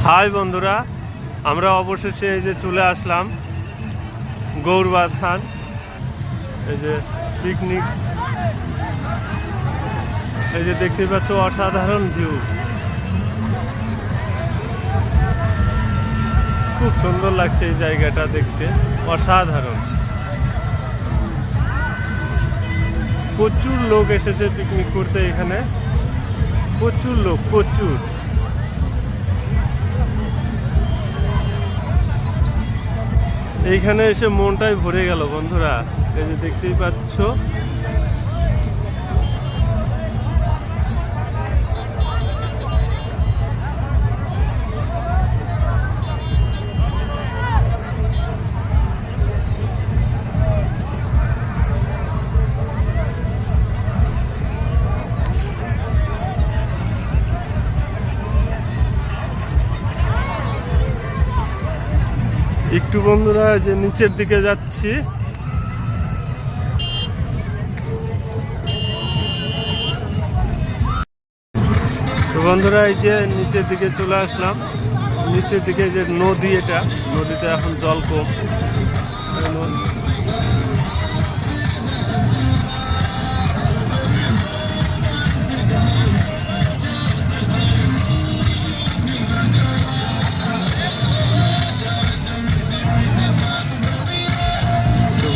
High বন্ধুরা, আমরা অবশেষে এই যে চলে আসলাম গৌরবাথান। এই যে পিকনিক, এই যে দেখতে পাচ্ছ অসাধারণ ভিউ, খুব সুন্দর লাগছে এই জায়গাটা দেখতে, অসাধারণ। প্রচুর লোক এসেছে পিকনিক করতে এখানে, প্রচুর লোক, প্রচুর। এইখানে এসে মনটাই ভরে গেল বন্ধুরা, এই যে দেখতেই পাচ্ছ। একটু বন্ধুরা যে নিচের দিকে যাচ্ছি, তো বন্ধুরা এই যে নিচের দিকে চলে আসলাম। নিচের দিকে যে নদী, এটা নদীতে এখন জল কম।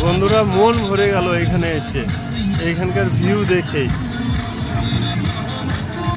বন্ধুরা মন ভরে গেল এখানে এসে, এইখানকার ভিউ দেখেই।